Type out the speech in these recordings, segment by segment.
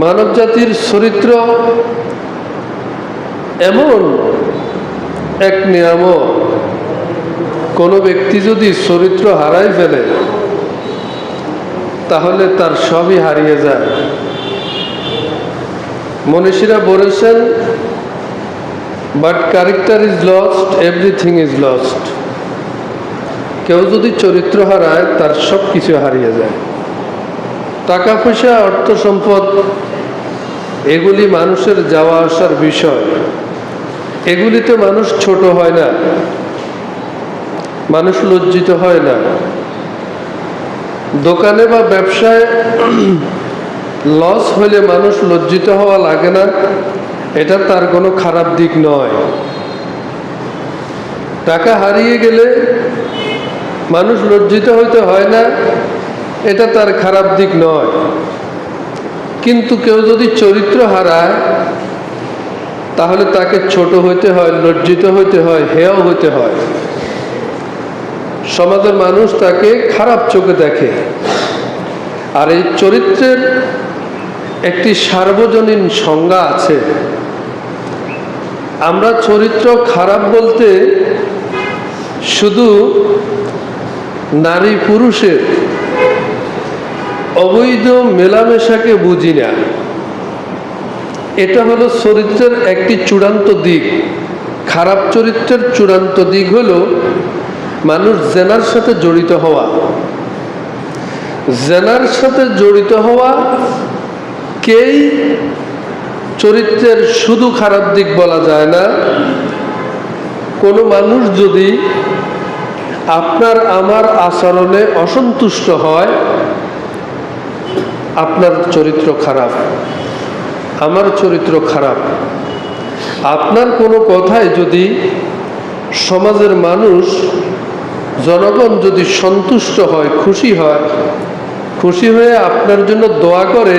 মানব জাতির চরিত্র এমন এক নিয়ামত, কোনো ব্যক্তি যদি চরিত্র হারাই ফেলে তাহলে তার সবই হারিয়ে যায়। মনীষীরা বলেছেন, but character is lost, everything is lost. কেউ যদি চরিত্র হারায় তার সব কিছু হারিয়ে যায়। টাকা পয়সা, অর্থ সম্পদ, এগুলি মানুষের যাওয়া আসার বিষয়। এগুলিতে মানুষ ছোট হয় না, মানুষ লজ্জিত হয় না। দোকানে বা ব্যবসায় লস হলে মানুষ লজ্জিত হওয়া লাগে না, এটা তার কোনো খারাপ দিক নয়। টাকা হারিয়ে গেলে মানুষ লজ্জিত হইতে হয় না, এটা তার খারাপ দিক নয়। কিন্তু কেউ যদি চরিত্র হারায় তাহলে তাকে ছোট হইতে হয়, লজ্জিত হইতে হয়, হেয় হইতে হয়। সমাজের মানুষ তাকে খারাপ চোখে দেখে। আর এই চরিত্রের একটি সার্বজনীন সংজ্ঞা আছে। আমরা চরিত্র খারাপ বলতে শুধু নারী পুরুষের অবৈধ মেলামেশাকে বুঝি না। এটা হলো চরিত্রের একটি চূড়ান্ত দিক। খারাপ চরিত্রের চূড়ান্ত দিক হলো মানুষ জেনার সাথে জড়িত হওয়া। জেনার সাথে জড়িত হওয়া কেই চরিত্রের শুধু খারাপ দিক বলা যায় না। কোনো মানুষ যদি আপনার আমার আচরণে অসন্তুষ্ট হয়, আপনার চরিত্র খারাপ, আমার চরিত্র খারাপ। আপনার কোনো কথায় যদি সমাজের মানুষ, জনগণ যদি সন্তুষ্ট হয়, খুশি হয়, খুশি হয়ে আপনার জন্য দোয়া করে,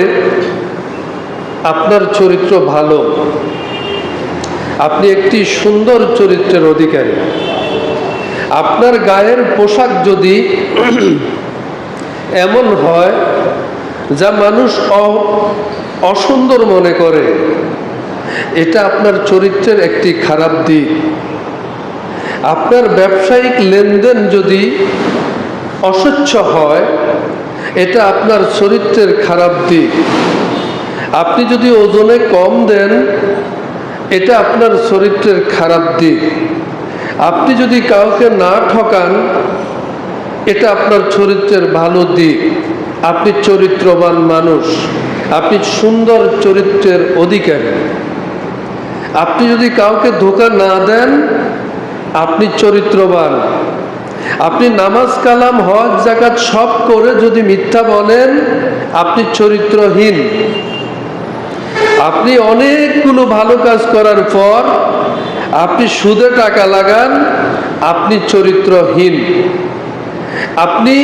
আপনার চরিত্র ভালো, আপনি একটি সুন্দর চরিত্রের অধিকারী। আপনার গায়ের পোশাক যদি এমন হয় যা মানুষ অসুন্দর মনে করে, এটা আপনার চরিত্রের একটি খারাপ দিক। আপনার ব্যবসায়িক লেনদেন যদি অস্বচ্ছ হয়, এটা আপনার চরিত্রের খারাপ দিক। আপনি যদি ওজনে কম দেন, এটা আপনার চরিত্রের খারাপ দিক। আপনি যদি কাউকে না ঠকান, এটা আপনার চরিত্রের ভালো দিক। আপনি চরিত্রবান মানুষ, আপনি সুন্দর চরিত্রের অধিকারী। আপনি যদি কাউকে ধোঁকা না দেন, আপনি চরিত্রবান। আপনি নামাজ কালাম হজ যাকাত সব করে যদি মিথ্যা বলেন, আপনি চরিত্রহীন। আপনি অনেকগুলো ভালো কাজ করার পর আপনি সুদে টাকা লাগান, আপনি চরিত্রহীন। আপনি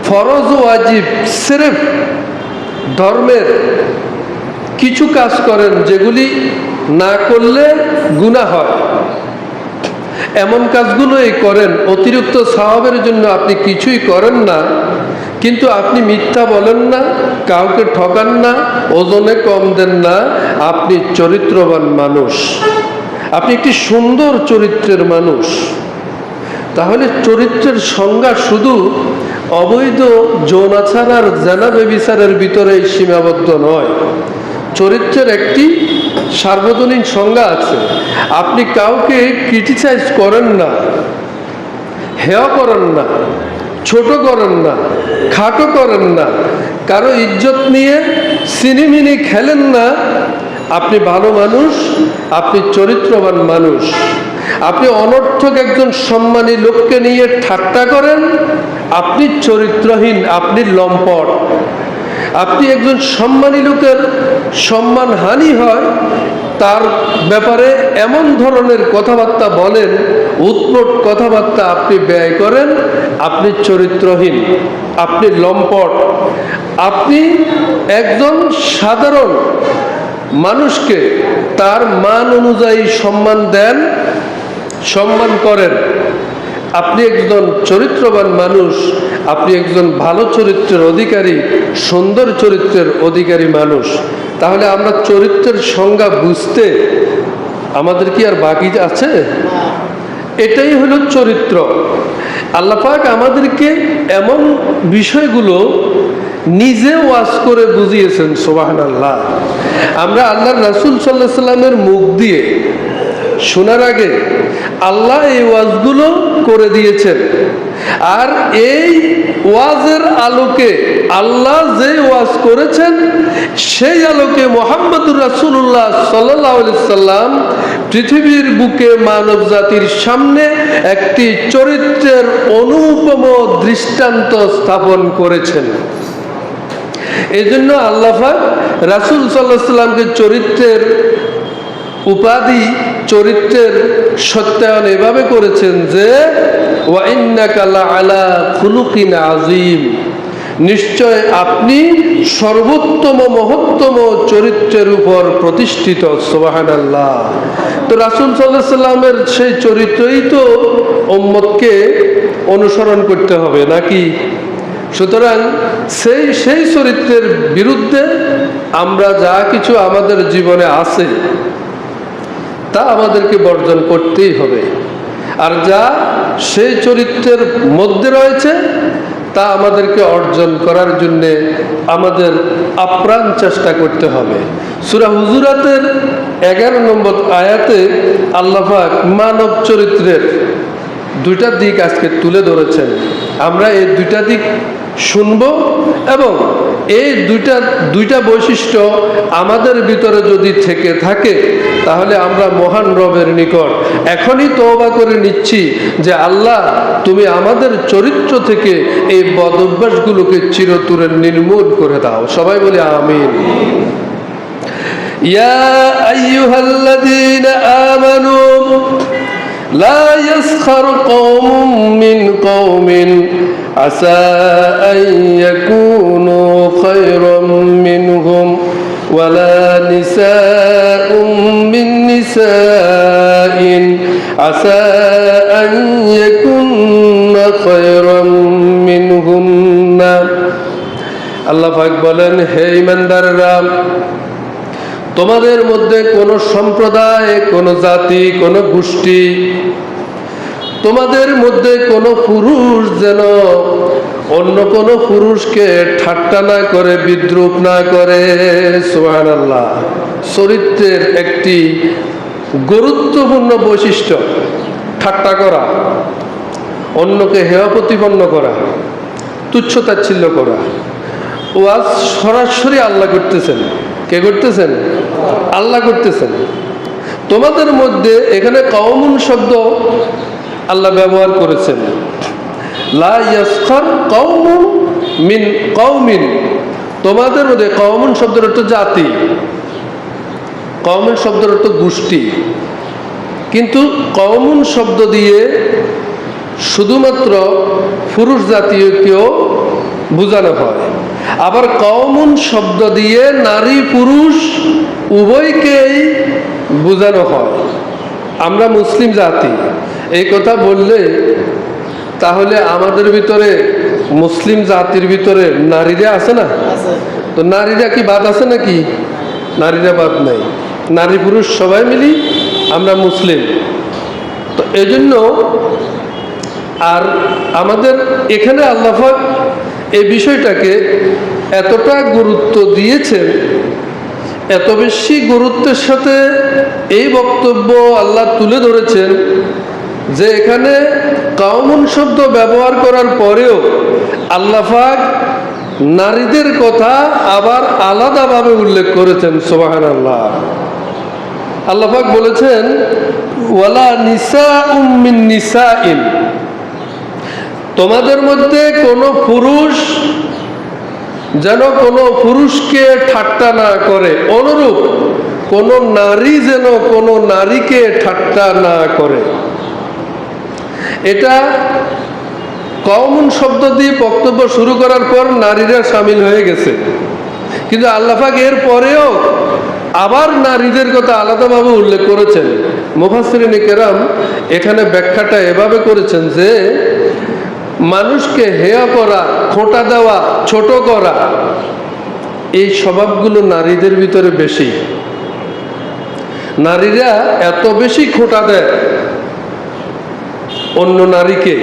ফরজ ও ওয়াজিব সিরেফ ধর্মের কিছু কাজ করেন যেগুলি না করলে গুনাহ হয়, এমন কাজগুলোই করেন। অতিরিক্ত সওয়াবের জন্য আপনি কিছুই করেন না, কিন্তু আপনি মিথ্যা বলেন না, কাউকে ঠকান না, ওজনে কম দেন না, আপনি চরিত্রবান মানুষ, আপনি একটি সুন্দর চরিত্রের মানুষ। তাহলে চরিত্রের সংজ্ঞা শুধু অবৈধ যৌনাচার আর জেনা ব্যভিচারের ভিতরেই সীমাবদ্ধ নয়। চরিত্রের একটি সার্বজনীন সংজ্ঞা আছে। আপনি কাউকে ক্রিটিসাইজ করেন না, হেয় করেন না, ছোট করেন না, খাটো করেন না, কারো ইজ্জত নিয়ে সিনিমিনি খেলেন না। আপনি ভালো মানুষ, আপনি চরিত্রবান মানুষ। আপনি অনর্থক একজন সম্মানী লোককে নিয়ে ঠাট্টা করেন, আপনি চরিত্রহীন, আপনি লম্পট। আপনি একজন সম্মানী লোকের সম্মানহানি হয়, তার ব্যাপারে এমন ধরনের কথাবার্তা বলেন, উৎপট কথাবার্তা আপনি ব্যয় করেন, আপনি চরিত্রহীন, আপনি লম্পট। আপনি একজন সাধারণ মানুষকে তার মান অনুযায়ী সম্মান দেন, সম্মান করেন, আপনি একজন চরিত্রবান মানুষ, আপনি একজন ভালো চরিত্রের অধিকারী, সুন্দর চরিত্রের অধিকারী মানুষ, তাহলে আমরা চরিত্রের সংজ্ঞা বুঝতে আমাদের কি আর বাকি আছে? এটাই হলো চরিত্র। আল্লাহ পাক আমাদেরকে এমন বিষয়গুলো নিজে ওয়াজ করে বুঝিয়েছেন, সুবহানাল্লাহ। আমরা আল্লাহর রাসূল সাল্লাল্লাহু আলাইহি সাল্লামের মুখ দিয়ে শোনার আগে আল্লাহ এই ওয়াজগুলো করে দিয়েছেন। আর এই ওয়াজের আলোকে আল্লাহ যে ওয়াজ করেছেন সেই আলোকে মুহাম্মদুর রাসূলুল্লাহ সাল্লাল্লাহু আলাইহি সাল্লাম পৃথিবীর বুকে মানব জাতির সামনে একটি চরিত্রের অনুপম দৃষ্টান্ত স্থাপন করেছেন। এই জন্য আল্লাহ পাক রাসূল সাল্লাল্লাহু আলাইহি সাল্লামকে চরিত্রের উপাধি, চরিত্রের সত্যায়ন এভাবে করেছেন যে ওয়া ইন্নাকা লাআলা খুলুকিন আযীম, নিশ্চয় আপনি সর্বোত্তম মহত্তম চরিত্রের উপর প্রতিষ্ঠিত। সুবহানাল্লাহ। তো রাসূল সাল্লাল্লাহু আলাইহি সাল্লামের সেই চরিত্রই তো উম্মতকে অনুসরণ করতে হবে নাকি? সুতরাং সেই চরিত্রের বিরুদ্ধে আমরা যা কিছু আমাদের জীবনে আছে তা আমাদেরকে বর্জন করতেই হবে, আর যা সেই চরিত্রের মধ্যে রয়েছে তা আমাদেরকে অর্জন করার জন্যে আমাদের আপ্রাণ চেষ্টা করতে হবে। সূরা হুজুরাতের 11 নম্বর আয়াতে আল্লাহ পাক মানব চরিত্রের দুইটা দিক আজকে তুলে ধরেছেন। আমরা এই দুইটা দিক শুনব এবং এই দুইটা বৈশিষ্ট্য আমাদের ভিতরে যদি থেকে থাকে তাহলে আমরা মহান রবের নিকট এখনই তওবা করে নিচ্ছি যে আল্লাহ তুমি আমাদের চরিত্র থেকে এই বদ অভ্যাসগুলোকে চিরতরে নির্মূল করে দাও। সবাই বলি আমিন। ইয়া আইয়ুহাল্লাযীনা আমানু লা ইয়াসখার কওমুম মিন কওমিন আসা আন ইয়াকুনু খায়রাম মিনহুম ওয়ালা নিসাউম মিন নিসাইন আসা আন ইয়াকুননা খায়রাম মিনহুন্না। আল্লাহ পাক বলেন, হে ঈমানদাররা, তোমাদের মধ্যে কোন সম্প্রদায়, কোন জাতি, কোন গোষ্ঠী, তোমাদের মধ্যে কোন পুরুষ যেন অন্য কোন পুরুষকে ঠাট্টা না করে, বিদ্রূপ না করে। সুবহানাল্লাহ। চরিত্রের একটি গুরুত্বপূর্ণ বৈশিষ্ট্য ঠাট্টা করা, অন্যকে হেয় প্রতিপন্ন করা, তুচ্ছতাচ্ছিল্য করা। ওয়াজ সরাসরি আল্লাহ করতেছেন। কে করতেছেন? আল্লাহ করতেছেন। তোমাদের মধ্যে এখানে কওমুন শব্দ আল্লাহ ব্যবহার করেছেন। লা ইয়াসখার কওমুন মিন কওমিন, তোমাদের মধ্যে কওমুন শব্দের অর্থ জাতি, কওমুন শব্দের অর্থ গোষ্ঠী, কিন্তু কওমুন শব্দ দিয়ে শুধুমাত্র পুরুষ জাতীয়কেও বোঝানো হয়। আবার কওমুন শব্দ দিয়ে নারী পুরুষ উভয়কেই বোঝানো হয়। আমরা মুসলিম জাতি এই কথা বললে তাহলে আমাদের ভিতরে, মুসলিম জাতির ভিতরে নারীরা আছে না? তো নারীরা কি বাদ আছে নাকি? নারীরা বাদ নাই, নারী পুরুষ সবাই মিলি আমরা মুসলিম। তো এই জন্য আর আমাদের এখানে আল্লাহ পাক এই বিষয়টাকে এতটা গুরুত্ব দিয়েছেন, এত বেশি গুরুত্বের সাথে এই বক্তব্য আল্লাহ তুলে ধরেছেন যে এখানে কওমুন শব্দ ব্যবহার করার পরেও আল্লাহ পাক নারীদের কথা আবার আলাদাভাবে উল্লেখ করেছেন। সুবহানাল্লাহ। আল্লাহ পাক বলেছেন, ওয়ালা নিসাউম মিন নিসাইন, তোমাদের মধ্যে কোনো পুরুষ যেন কোনো পুরুষকে ঠাট্টা না করে, অনুরূপ কোনো নারী যেন কোনো নারীকে ঠাট্টা না করে। এটা কওমুন শব্দ দিয়ে বক্তব্য শুরু করার পর নারীরা সামিল হয়ে গেছে, কিন্তু আল্লাহ পাক এর পরেও আবার নারীদের কথা আলাদাভাবে উল্লেখ করেছেন। মুফাসসিরিনে কেরাম এখানে ব্যাখ্যাটা এভাবে করেছেন যে মানুষকে হেয় করা, খোঁটা দেওয়া, ছোট করা, এই স্বভাবগুলো নারীদের ভিতরে বেশি। নারীরা এত বেশি খোঁটা দেয় অন্য নারীকে,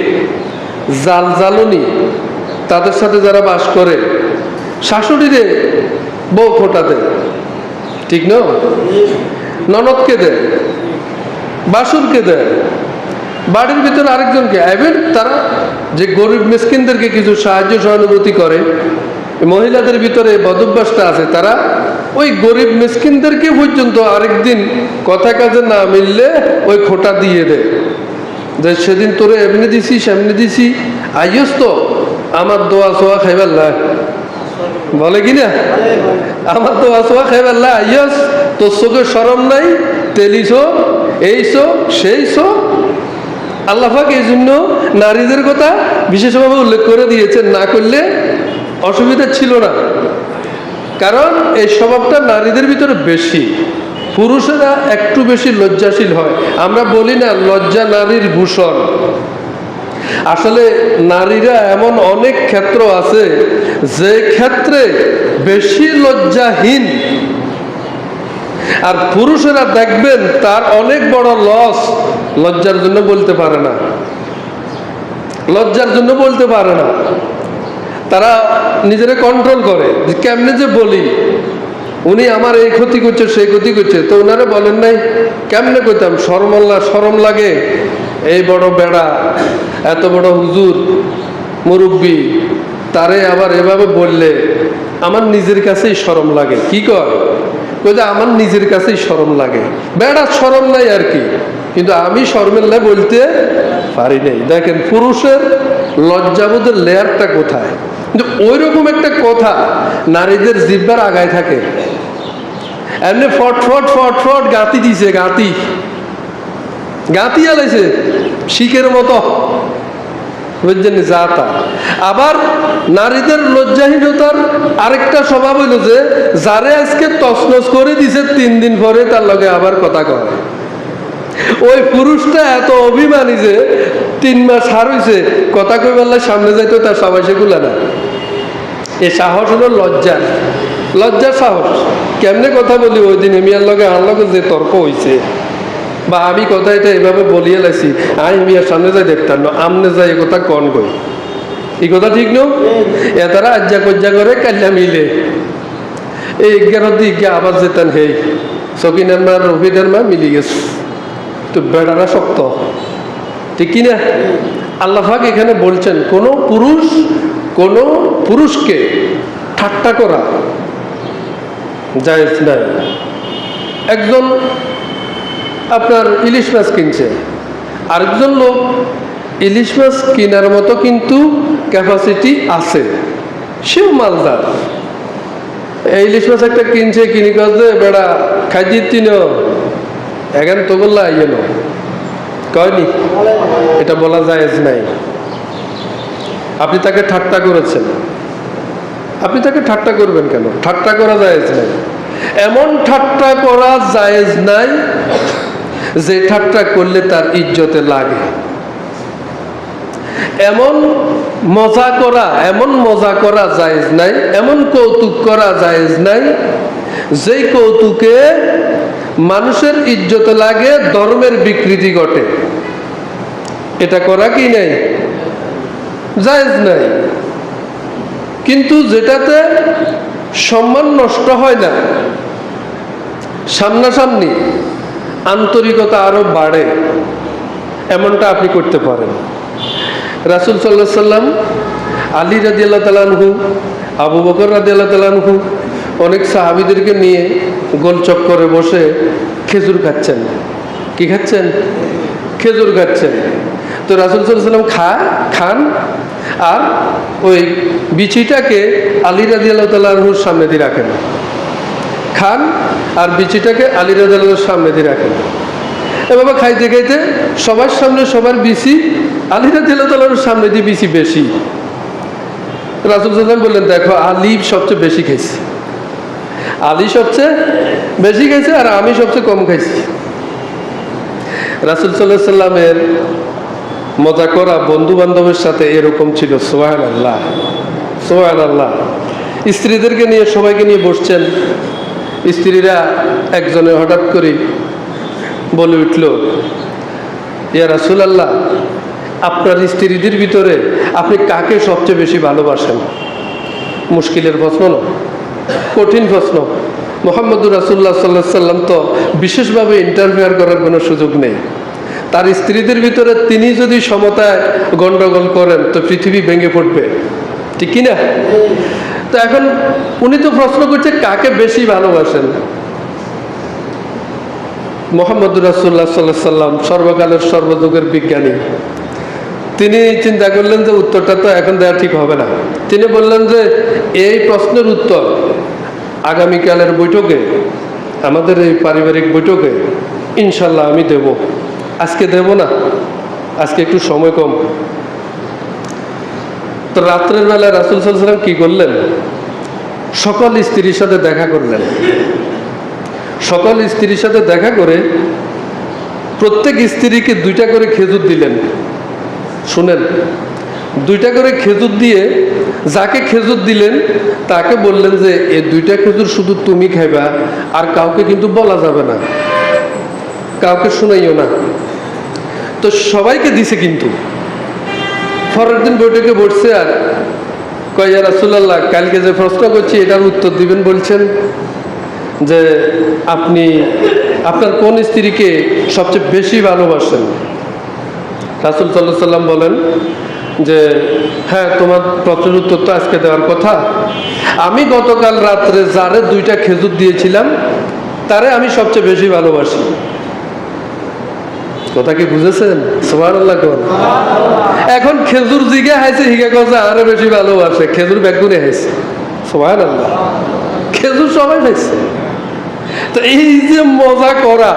জাল জালনি, তাদের সাথে যারা বাস করে, শাশুড়িরে বউ খোঁটা দেয়, ঠিক না? ননদকে দেয়, বাসুরকে দেয়, বাড়ির ভিতরে আরেকজনকে। এবার তারা যে গরিব মিসকিনদেরকে কিছু সাহায্য সহানুভূতি করে, মহিলাদের ভিতরে বদভ্যাসটা আছে, তারা ওই গরিব মিসকিনদেরকে পর্যন্ত আরেকদিন কথা কাজে না মিললে ওই খোঁটা দিয়ে দেয় যে সেদিন তোরে এমনি দিছি সেমনি দিছি, আইস তো আমার দোয়া সোয়া খাইবার, বলে কিনা, আমার দোয়া সোয়া খাইবার আইস, তোর চোখে শরম নাই, তেলিছো এইছো সেইছো। আল্লাহ পাক এই জন্য নারীদের কথা বিশেষভাবে উল্লেখ করে দিয়েছেন, না করলে অসুবিধা ছিল না। কারণ এই স্বভাবটা নারীদের ভিতরে বেশি, পুরুষেরা একটু বেশি লজ্জাশীল হয়। আমরা বলি না লজ্জা নারীর ভূষণ, আসলে নারীরা এমন অনেক ক্ষেত্র আছে যে ক্ষেত্রে বেশি লজ্জাহীন, আর পুরুষেরা দেখবেন তার অনেক বড় লস, লজ্জার জন্য বলতে পারে না, লজ্জার জন্য বলতে পারে না। তারা নিজেরা কন্ট্রোল করে যে কেমনে যে বলি, উনি আমার এই ক্ষতি করছে সেই ক্ষতি করছে, তো ওনারা বলেন নাই কেমনে করতাম, শরম লাগে, এই বড় বেড়া, এত বড় হুজুর মুরব্বী, তারে আবার এভাবে বললে আমার নিজের কাছেই শরম লাগে। কি কয়, আমার নিজের কাছেই শরম লাগে, বেড়া শরম নাই আর কি, কিন্তু আমি শরমের লাই বলতে পারি নাই। দেখেন পুরুষের লজ্জাবোধের লেয়ারটা কোথায়, কিন্তু ওই রকম একটা কথা নারীদের জিহ্বার আগায় থাকে। এমনি ফট ফট ফট ফট গাঁতি দিছে, গাঁতি আলাইছে শিখের মতো, বুঝছেন যা তা। আবার নারীদের লজ্জাহীনতার আরেকটা স্বভাব হইল যে যারে আজকে তছনছ করে দিছে 3 দিন পরে তার লগে আবার কথা কয়। ওই পুরুষটা এত অভিমানী যে 3 মাস হার হইছে, কথা কই বললে সামনে যাইতো তার সবাই সেগুলা না। এই সাহস হলো লজ্জার সাহস। কেমনে কথা বলি, ওই দিন মিয়ার লগে আর লগে যে তর্ক হইছে, বা আমি কথা এটা এভাবে বলিয়ে লাইছি, আমি মিয়ার সামনে যাই দেখতাম না, আমনে যাই এ কথা কন কই, এই কথা ঠিক নো? এ তারা আজ্জা কজ্জা করে কাল্লা মিলে এই 11 দিকে আবার যেতেন, হেই সকিনার মা রফিদের মা মিলি গেছে, তো বেড়ারা শক্ত, ঠিক কিনা? আল্লাহ পাক এখানে বলছেন কোন পুরুষকে ঠাট্টা করা জায়েজ নাই। একজন আপনার ইলিশ মাছ কিনছে, আরেকজন লোক ইলিশ মাছ কেনার মতো কিন্তু ক্যাপাসিটি আছে, সেও মালদার। এই ইলিশ মাছ একটা কিনছে, কিনি কাজে বেড়া খাই দিন এখন তো বললা ইয়ে নো কয়নি, এটা বলা জায়েজ নাই। আপনি তাকে ঠাট্টা করেছেন, আপনি তাকে ঠাট্টা করবেন কেন? ঠাট্টা করা জায়েজ নাই। এমন ঠাট্টা করা জায়েজ নাই যে ঠাট্টা করলে তার ইজ্জতে লাগে। এমন মজা করা জায়েজ নাই, এমন কৌতুক করা জায়েজ নাই যেই কৌতুকে মানুষের ইজ্জতে লাগে, ধর্মের বিকৃতি ঘটে। এটা করা কি নাই? জায়েজ নাই। কিন্তু যেটাতে সম্মান নষ্ট হয় না, সামনাসামনি আন্তরিকতা আরো বাড়ে, এমনটা আপনি করতে পারেন। রাসূল সাল্লাল্লাহু আলাইহি সাল্লাম আলী রাদিয়াল্লাহু তাআলা আনহু, আবু বকর রাদিয়াল্লাহু তাআলা আনহু অনেক সাহাবীদেরকে নিয়ে গোল চক্করে বসে খেজুর খাচ্ছেন। কি খাচ্ছেন? খেজুর খাচ্ছেন। তো রাসূল সাল্লাল্লাহু আলাইহি সাল্লাম খান আর ওই বিচিটাকে আলী রাদিয়াল্লাহু তাআলা আনহুর সামনে দিয়ে রাখেন, খান আর বিচিটাকে আলী রাদিয়াল্লাহু তাআলার সামনে দিয়ে রাখেন। এভাবে খাইতে খাইতে সবার সামনে সবার বিচি, আলী রাদিয়াল্লাহু তাআলার সামনে দিয়ে বিচি বেশি। রাসূল সাল্লাল্লাহু আলাইহি ওয়াসাল্লাম বললেন, দেখো আলী সবচেয়ে বেশি খাইছে, আলী সবচেয়ে বেশি খাইছে আর আমি সবচেয়ে কম খাইছি। রাসূল সাল্লাল্লাহু আলাইহি ওয়াসাল্লামের মজা করা বন্ধু বান্ধবের সাথে এরকম ছিল। সুবহানাল্লাহ, সুবহানাল্লাহ। স্ত্রীদেরকে নিয়ে, সবাইকে নিয়ে বসছেন, স্ত্রীরা একজনে হঠাৎ করে বলে উঠল, ইয়া রাসূলুল্লাহ, আপনার স্ত্রীদের ভিতরে আপনি কাকে সবচেয়ে বেশি ভালোবাসেন? মুশকিলের প্রশ্ন না, কঠিন প্রশ্ন। মুহাম্মদুর রাসূলুল্লাহ সাল্লাল্লাহু আলাইহি সাল্লাম তো বিশেষভাবে ইন্টারফেয়ার করার কোনো সুযোগ নেই। তার স্ত্রীদের ভিতরে তিনি যদি সমতায় গন্ডগোল করেন তো পৃথিবী ভেঙে পড়বে, ঠিক কি না? তো এখন উনি তো প্রশ্ন করছে কাকে বেশি ভালোবাসেন। মুহাম্মদুর রাসূলুল্লাহ সাল্লাল্লাহু আলাইহি সাল্লাম সর্বকালের সর্বযুগের বিজ্ঞানী, তিনি চিন্তা করলেন যে উত্তরটা তো এখন দেওয়া ঠিক হবে না। তিনি বললেন যে এই প্রশ্নের উত্তর আগামীকালের বৈঠকে, আমাদের এই পারিবারিক বৈঠকে ইনশাল্লাহ আমি দেব, আজকে দেব না, আজকে একটু সময় কম। তো রাত্রের বেলা রাসূল সাল্লাল্লাহু আলাইহি সাল্লাম কি করলেন? সকল স্ত্রীর সাথে দেখা করলেন। সকল স্ত্রীর সাথে দেখা করে প্রত্যেক স্ত্রীকে 2টা করে খেজুর দিলেন। শুনেন, 2টা করে খেজুর দিয়ে যাকে খেজুর দিলেন তাকে বললেন যে এই 2টা খেজুর শুধু তুমি খাইবা, আর কাউকে কিন্তু বলা যাবে না, কাউকে শুনাইও না। তো সবাইকে দিছে। কিন্তু পরের দিন বৈঠকে বসছে আর কয়, ইয়া রাসূলুল্লাহ, কালকে যে প্রশ্ন করছি এটার উত্তর দিবেন বলছেন যে আপনি আপনার কোন স্ত্রীকে সবচেয়ে বেশি ভালোবাসেন? রাসূল সাল্লাল্লাহু আলাইহি সাল্লাম বলেন যে হ্যাঁ, তোমার প্রশ্নের উত্তর তো আজকে দেওয়ার কথা। আমি গতকাল রাত্রে যারে 2টা খেজুর দিয়েছিলাম তারে আমি সবচেয়ে বেশি ভালোবাসি। কথা কি বুঝেছেন? সুবহানাল্লাহ। এখন খেজুর জিগে হাইছে, হিগে কথা আরো বেশি ভালোবাসে, খেজুর বেগুনে হাইছে। সুবহানাল্লাহ, খেজুর সবাই খাইছে। তো এই যে মজা করা,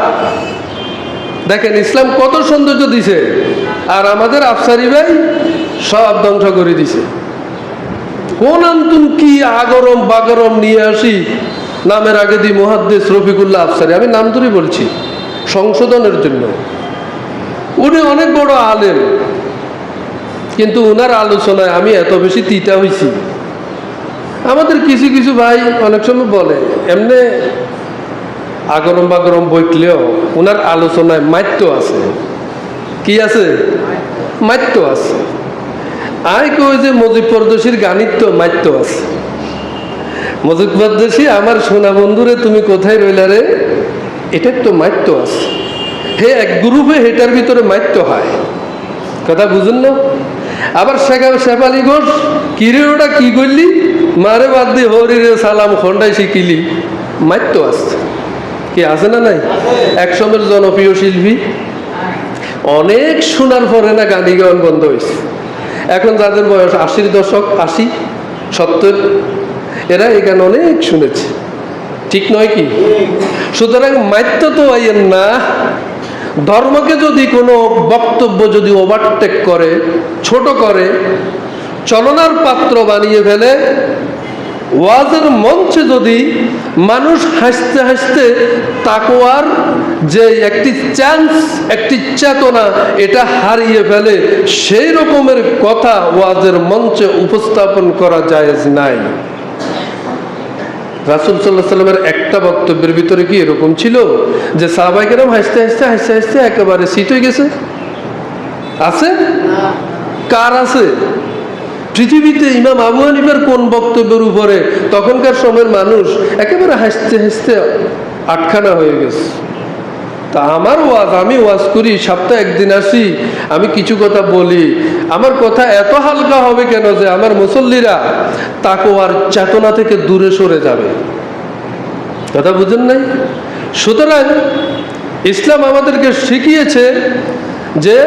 দেখেন ইসলাম কত সৌন্দর্য দিছে, আর আমাদের আফসারি ভাই সব ধ্বংস করে দিছে। কোন আন্তুন কি আগরম বাগরম নিয়ে আসি, নামের আগে দিই মুহাদ্দিস রফিকুল্লাহ আফসারি, আমি নাম ধরে বলছি সংশোধনের জন্য। উনি অনেক বড় আলেম, কিন্তু উনার আলোচনায় আমি এত বেশি তিতা হয়েছি। আমাদের কিছু কিছু ভাই অনেক সময় বলে এমনি আগরম বাগরম বইটলেও উনার আলোচনায় মাত্য আছে। কি আছে? মাত্য আছে। আয় কই যে মজিব পরদশীর গানিত্য মাত্য আছে। মজিব পরদশী, আমার সোনা বন্ধুরে তুমি কোথায় রইলা রে, এটার তো মাত্য আছে। হে এক গ্রুপে, হেটার ভিতরে মাত্য হয়। কথা বুঝুন না? আবার শেফালি ঘোষ, কিরে ওটা কি করলি, মারে বাদ দিয়ে হরি রে সালাম খন্ডাই শিখিলি, মাত্য আছে। কি আছে না নাই? একসময়ের জনপ্রিয় শিল্পী, অনেক শোনার পরে না গান গান বন্ধ হয়েছে। এখন যাদের বয়স 80-র দশক, 80, 70, এরা এই গান অনেক শুনেছে, ঠিক নয় কি? সুতরাং মাত্য তো আইয়েন না। ধর্মকে যদি কোনো বক্তব্য যদি ওভারটেক করে, ছোট করে, চলনার পাত্র বানিয়ে ফেলে, ওয়াজের মঞ্চে যদি মানুষ হাসতে হাসতে তাকওয়ার যে একটি চান্স, একটি চেতনা, এটা হারিয়ে ফেলে, সেই রকমের কথা ওয়াজের মঞ্চে উপস্থাপন করা জায়েজ নাই। রাসূল সাল্লাল্লাহু আলাইহি সাল্লামের একটা বক্তব্যের ভিতরে কি এরকম ছিল যে সাহাবায়ে কেরাম হাসতে হাসতে হাসতে হাসতে একেবারে সিট হয়ে গেছে? আছে? কার আছে? পৃথিবীতে ইমাম আবু হানিফার কোন বক্তব্যের উপরে তখনকার সময়ের মানুষ একেবারে হাসতে হাসতে আটখানা হয়ে গেছে। তা আমার ওয়াজ, আমি ওয়াজ করি, সপ্তাহে একদিন আসি, আমি কিছু কথা বলি, আমার কথা এত হালকা হবে কেন যে আমার মুসল্লিরা তাকওয়ার চেতনা থেকে দূরে সরে যাবে। কথা বুঝেন নাই? সুতরাং ইসলাম আমাদেরকে শিখিয়েছে যে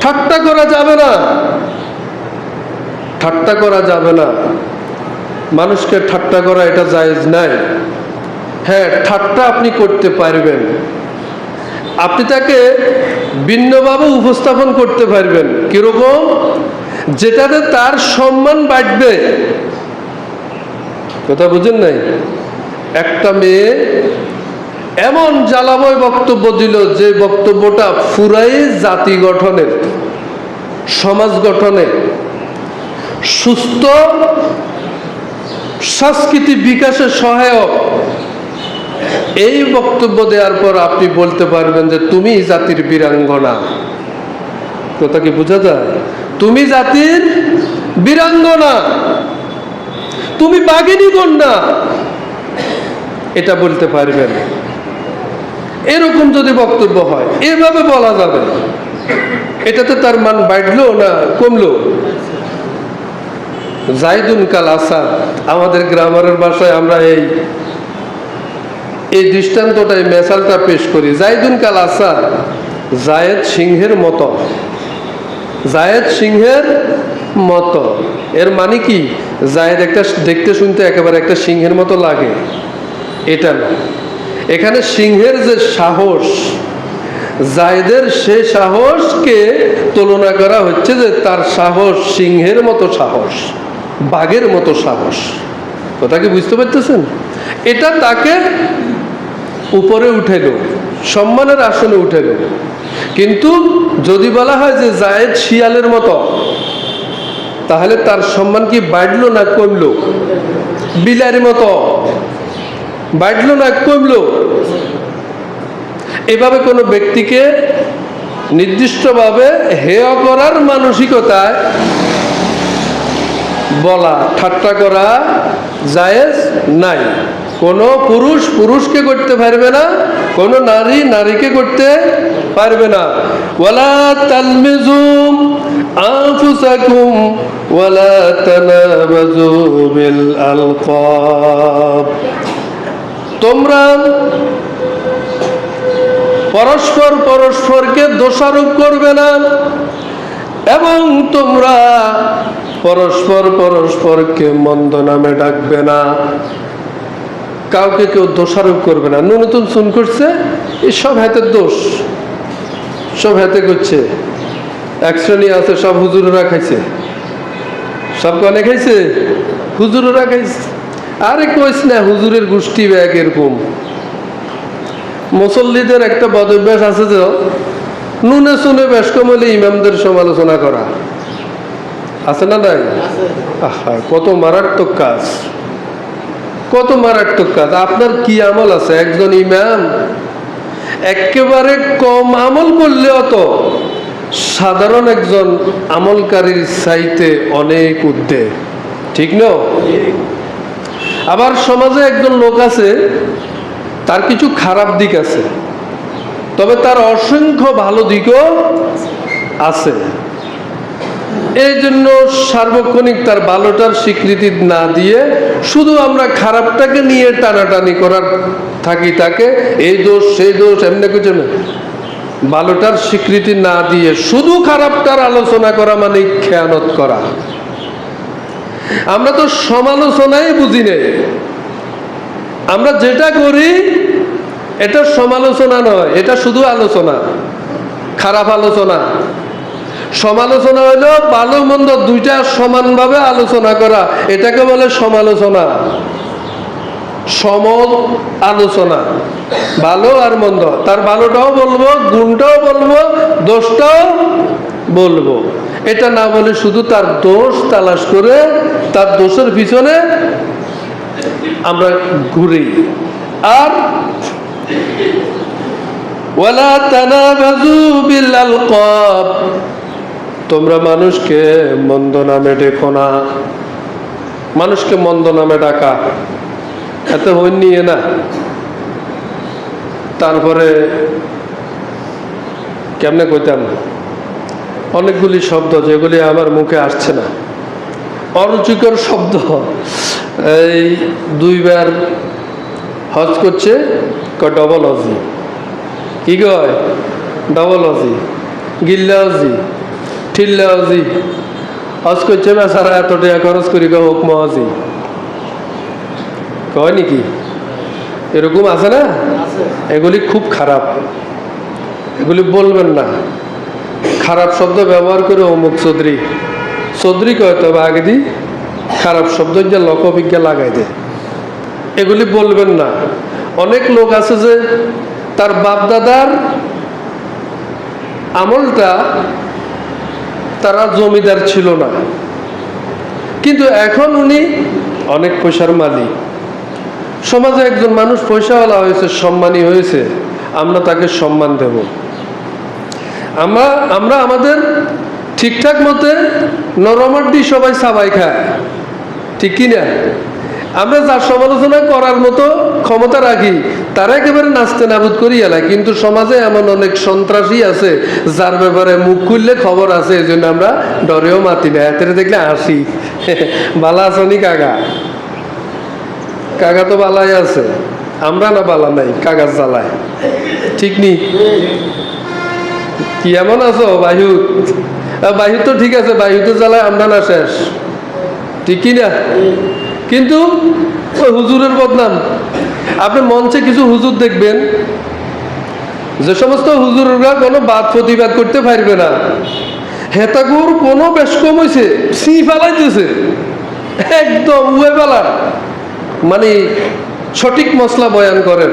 ঠাট্টা করা যাবে না, ঠাট্টা করা যাবে না, মানুষকে ঠাট্টা করা এটা জায়েজ নাই। হ্যাঁ, ঠাট্টা আপনি করতে পারবেন, আপনি তাকে ভিন্নভাবে উপস্থাপন করতে পারবেন। কিরকম? যেটাতে তার সম্মান বাড়বে। কথা বুঝেন নাই? একটা মেয়ে এমন জ্বালাময় বক্তব্য দিল যে বক্তব্যটা পুরাই জাতি গঠনের। সমাজ গঠনে, সুস্থ সংস্কৃতি বিকাশে সহায়ক, এই বক্তব্য দেওয়ার পর আপনি বলতে পারবেন যে তুমি জাতির বীরাঙ্গনা। কথা কি বোঝা যায়? তুমি জাতির বীরাঙ্গনা, তুমি বাঘিনী কন্যা, এটা বলতে পারবেন। এরকম যদি বক্তব্য হয়, এভাবে বলা যাবে। এটাতে তার মান বাড়লো না কমলো? জাইদুন কাল আসাদ, আমাদের গ্রামারের ভাষায় আমরা এই দৃষ্টান্তটাই মেসালটা পেশ করি। জাইদুন কাল আসাদ, জায়েদ সিংহের মতো, জায়েদ সিংহের মতো। এর মানে কি? জায়েদ একটা দেখতে শুনতে একেবারে একটা সিংহের মতো লাগে, এটা না। এখানে সিংহের যে সাহস, জায়েদের সে সাহসকে তুলনা করা হচ্ছে যে তার সাহস সিংহের মতো সাহস, বাঘের মতো সাহস। কথা কি বুঝতে পারতেছেন? এটা তাকে উপরে উঠেল, সম্মানের আসনে উঠেল। কিন্তু যদি বলা হয় যে জায়েদ শিয়ালের মতো, তাহলে তার সম্মান কি বাড়লো না কমলো? বিলারের মতো বাড়লো না কমলো? এভাবে কোনো ব্যক্তিকে নির্দিষ্টভাবে হেয় করার মানসিকতায় বলা, ঠাট্টা করা জায়েজ নাই। কোনো পুরুষ পুরুষকে করতে পারবে না, কোনো নারী নারীকে করতে পারবে না। ওয়ালা তালমিজুম আনফুসাকুম ওয়ালা তানাবাজু বিল আলকাব। তোমরা পরস্পর পরস্পরকে দোষারোপ করবে না, এবং তোমরা পরস্পর পরস্পরকে মন্দ নামে ডাকবে না। কাউকে কেউ দোষারোপ করবে না। ন্যূনতম চুন করছে, এই সব হাতের দোষ, সব হাতে করছে। এক শ্রেণী আছে, সব হুজুরেরা খাইছে, সব কনে খাইছে, হুজুরেরা খাইছে। আরে কইস না, হুজুরের গোষ্ঠী ব্যাগ এরকম। মুসল্লিদের একটা বদভ্যাস আছে যে নুনে শুনে বেশ কম হলে ইমামদের সমালোচনা করা, আছে না নাই? কত মারাত্মক কাজ, কত মারাত্মক কাজ। আপনার কি আমল আছে? একজন ইমাম একেবারে কম আমল করলেও তো সাধারণ একজন আমলকারীর চাইতে অনেক ঊর্ধ্বে, ঠিক না? আবার সমাজে একজন লোক আছে, তার কিছু খারাপ দিক আছে, তবে তার অসংখ্য ভালো দিকও আছে। এই জন্য সার্বক্ষণিক তার ভালোটার স্বীকৃতি না দিয়ে শুধু আমরা খারাপটাকে নিয়ে টানাটানি করার থাকি, তাকে এই দোষ সেই দোষ এমনি কিছু না। ভালোটার স্বীকৃতি না দিয়ে শুধু খারাপটার আলোচনা করা মানে খেয়ানত করা। আমরা তো সমালোচনাই বুঝি না। আমরা যেটা করি এটা সমালোচনা নয়, এটা শুধু আলোচনা, খারাপ আলোচনা। সমালোচনা হলো ভালো মন্দ দুইটা সমানভাবে আলোচনা করা, এটাকে বলে সমালোচনা। সম আলোচনা, ভালো আর মন্দ, তার ভালোটাও বলবো, গুণটাও বলবো, দোষটাও বলবো। এটা না বলে শুধু তার দোষ তালাশ করে তার দোষের পিছনে আমরা ঘুরি। আর ওয়ালা তানাবাজু বিল আলকাব, তোমরা মানুষকে মন্দ নামে ডেকো না। মানুষকে মন্দ নামে ডাকা এত হই নিয়ে না। তারপরে কেমনে কইতাম, অনেকগুলি শব্দ যেগুলি আমার মুখে আসছে না, অরুচিকর শব্দ। এই 2 বার হজ করছে, ডবল হজি, কি কয় ডবল হজি, গিল্লা হজি, ঠিল্লা হজি। হজ করছে বেচারা এত টাকা খরচ করি হোক মহাজি, কয় নাকি? এরকম আছে না? এগুলি খুব খারাপ, এগুলি বলবেন না। খারাপ শব্দ ব্যবহার করে অমুক চৌধুরী, চৌধুরী কয় তবে আগে দি খারাপ শব্দ যে লোকবিজ্ঞা লাগাই দেয়, এগুলি বলবেন না। অনেক লোক আছে যে তার বাপ দাদার আমলটা তারা জমিদার ছিল না, কিন্তু এখন উনি অনেক পয়সার মালিক। সমাজে একজন মানুষ পয়সাওয়ালা হয়েছে, সম্মানী হয়েছে, আমরা তাকে সম্মান দেব। আমরা আমাদের ঠিকঠাক মতে নরমাড্ডি সবাই সাবাই খায়, ঠিক কিনা? আমরা যার সমালোচনা করার মতো ক্ষমতা রাখি তারা একেবারে নাচতে নাবুদ করি এলায়। কিন্তু সমাজে এমন অনেক সন্ত্রাসী আছে যার ব্যাপারে মুখ খুললে খবর আছে, এই জন্য আমরা ডরেও মাতি না। এতে দেখলে হাসি, বালা আসনি কাকা? কাকা তো বালাই আছে, আমরা না বালা নাই, কাকার জ্বালায়, ঠিক নি? কি এমন আছো বায়ুত? বায়ু তো ঠিক আছে, বায়ু তো জ্বালায় আমরা না শেষ, ঠিক কি না? কিন্তু ওই হুজুরের বদনাম। আপনি মঞ্চে কিছু হুজুর দেখবেন, যে সমস্ত হুজুররা কোনো বাদ প্রতিবাদ করতে পারবে না, হেতাকুর কোনো বেশ কম হয়েছে সি ফেলাইতেছে একদম উয়ে ফেলা, মানে সঠিক মশলা বয়ান করেন।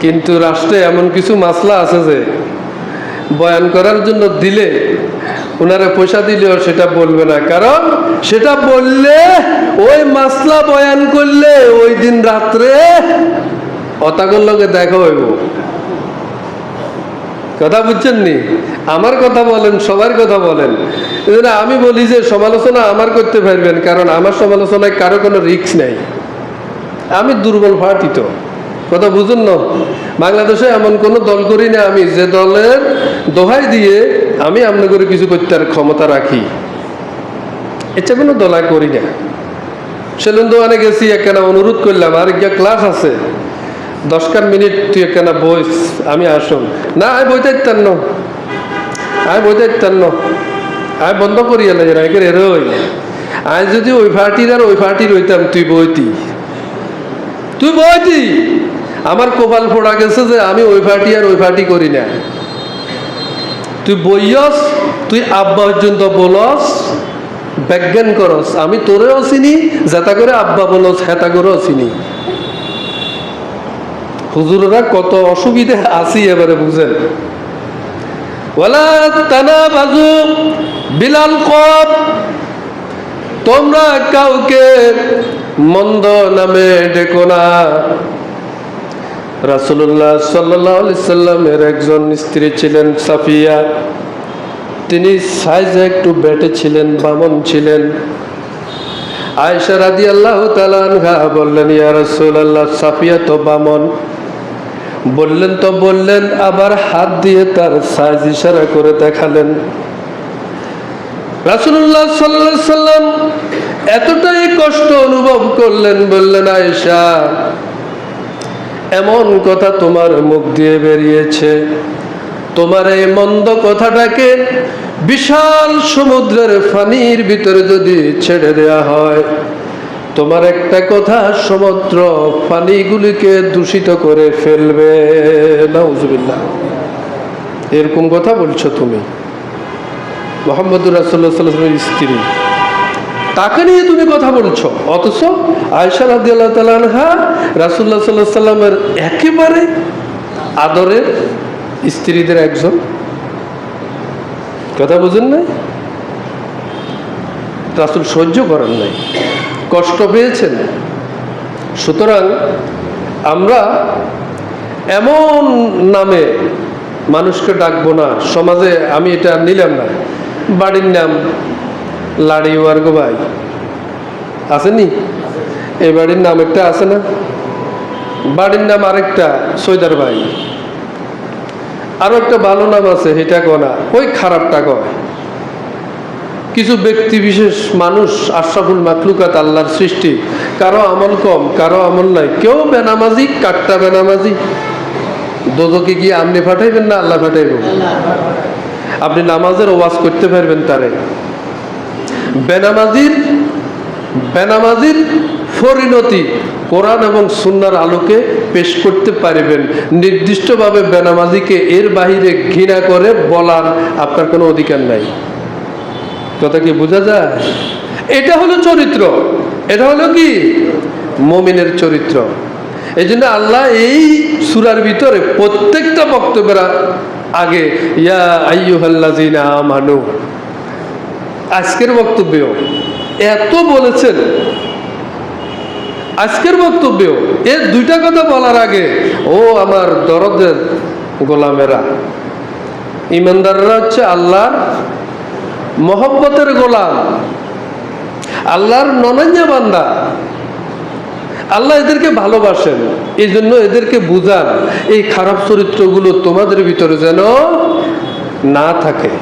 কিন্তু রাষ্ট্রে এমন কিছু মাসলা আছে যে বয়ান করার জন্য দিলে ওনারা পয়সা দিলেও সেটা বলবে না, কারণ সেটা বললে ওই মাসলা বয়ান করলে ওই দিন রাত্রে অতাগর লোকে দেখা হইব। কথা বুঝছেন নি? আমার কথা বলেন, সবার কথা বলেন। আমি বলি যে সমালোচনা আমার করতে পারবেন, কারণ আমার সমালোচনায় কারো কোনো রিস্ক নাই। আমি দুর্বল পার্টি তো, কথা বুঝুন না? বাংলাদেশে এমন কোনো দল করি না আমি যে দলের দোহাই দিয়ে আমি আপনাদের কিছু করতে ক্ষমতা রাখি, এটা কোনো দলাই করি না। সেলুন দোকানে গেছি, একখানা অনুরোধ করলাম, আর গিয়া ক্লাস আছে 10 মিনিট তুই একখানা বইস, আমি আসুন না, আমি বইতে ইত্যান ন, আমি বইতে ইত্যান ন, আমি বন্ধ করি এলাই একের এরই। আমি যদি ওই পার্টির আর ওই পার্টির হইতাম, তুই বইতি, তুই বইতি। আমার কপাল ফোড়া গেছে যে আমি ওই পার্টি আর ওই পার্টি করি না। তুই বইয়স, তুই আব্বা পর্যন্ত বলস, বিজ্ঞান করস, আমি তোরেও চিনি, যেটা করে আব্বা বলস হেতা করেও চিনি। হুজুররা কত অসুবিধা আছি এবারে বুঝেন। ওয়ালা তানাবাজু বিলাল কব, তোমরা কাউকে মন্দ নামে ডেকো না। রাসূলুল্লাহ সাল্লাল্লাহু আলাইহি সাল্লামের একজন স্ত্রী ছিলেন সাফিয়া, তিনি সাইজে একটু বেটে ছিলেন, বামন ছিলেন। আয়েশা রাদিয়াল্লাহু তাআলা আনহা বললেন, ইয়া রাসূলুল্লাহ, সাফিয়া তো বামন। বললেন তো বললেন, আবার হাত দিয়ে তার সাইজ ইশারা করে দেখালেন। রাসূলুল্লাহ সাল্লাল্লাহু আলাইহি সাল্লাম এতটাই কষ্ট অনুভব করলেন, বললেন, আয়েশা, এমন কথা তোমার মুখ দিয়ে বেরিয়েছে, তোমার এই মন্দ কথাটাকে বিশাল সমুদ্রের পানির ভিতরে যদি ছেড়ে দেয়া হয়, তোমার একটা কথা সমুদ্র পানিগুলিকে দূষিত করে ফেলবে। নাউজুবিল্লাহ, এরকম কথা বলছো তুমি, মুহাম্মদুর রাসূলুল্লাহ সাল্লাল্লাহু আলাইহি ওয়াসাল্লামের স্ত্রী, তাকে নিয়ে তুমি কথা বলছো। অথচ আয়েশা রাদিয়াল্লাহু তাআলা আনহা রাসূলুল্লাহ সাল্লাল্লাহু আলাইহি ওয়াসাল্লামের একেবারে আদরের স্ত্রীদের একজন। কথা বুঝেন নাই? রাসূল সহ্য করেন নাই, কষ্ট পেয়েছেন। সুতরাং আমরা এমন নামে মানুষকে ডাকবো না সমাজে। আমি এটা নিলাম না, বাড়ির নাম লাড়িওয়ার গো ভাই, আসেনি? এই বাড়ির নাম একটা আছে না, বাড়ির নাম আরেকটা সৈদার ভাই, আরো একটা ভালো নাম আছে, সেটা কনা, ওই খারাপটা কয়। কিছু ব্যক্তি বিশেষ মানুষ, আশরাফুল মাখলুকাত, আল্লাহর সৃষ্টি, কারো আমল কম, কারো আমল নাই, কেউ বেনামাজি, কাটটা বেনামাজি। দোজকে গিয়ে আপনি ফাটাইবেন না আল্লাহ ফাটাইব? আপনি নামাজের ওয়াজ করতে পারবেন তারে। বেনামাজির পরিণতি কোরআন এবং সুন্নাহর আলোকে পেশ করতে পারবেন। নির্দিষ্টভাবে বেনামাজিকে এর বাহিরে ঘৃণা করে বলার আপনার কোনো অধিকার নাই। কথা কি বোঝা যায়? এটা হলো চরিত্র, এটা হলো কি মুমিনের চরিত্র। এই জন্য আল্লাহ এই সূরার ভিতরে প্রত্যেকটা বক্তব্যের আগে ইয়া আইয়ুহাল্লাযিনা আমানু, আজকের বক্তব্যেও এত বলেছেন, আজকের বক্তব্যেও এর দুইটা কথা বলার আগে ও আমার দরদের গোলামেরা, ইমানদাররা হচ্ছে আল্লাহর মহব্বতের গোলাম, আল্লাহর ননঞ্জা বান্দা। আল্লাহ এদেরকে ভালোবাসেন, এই জন্য এদেরকে বুঝান এই খারাপ চরিত্রগুলো তোমাদের ভিতরে যেন না থাকে।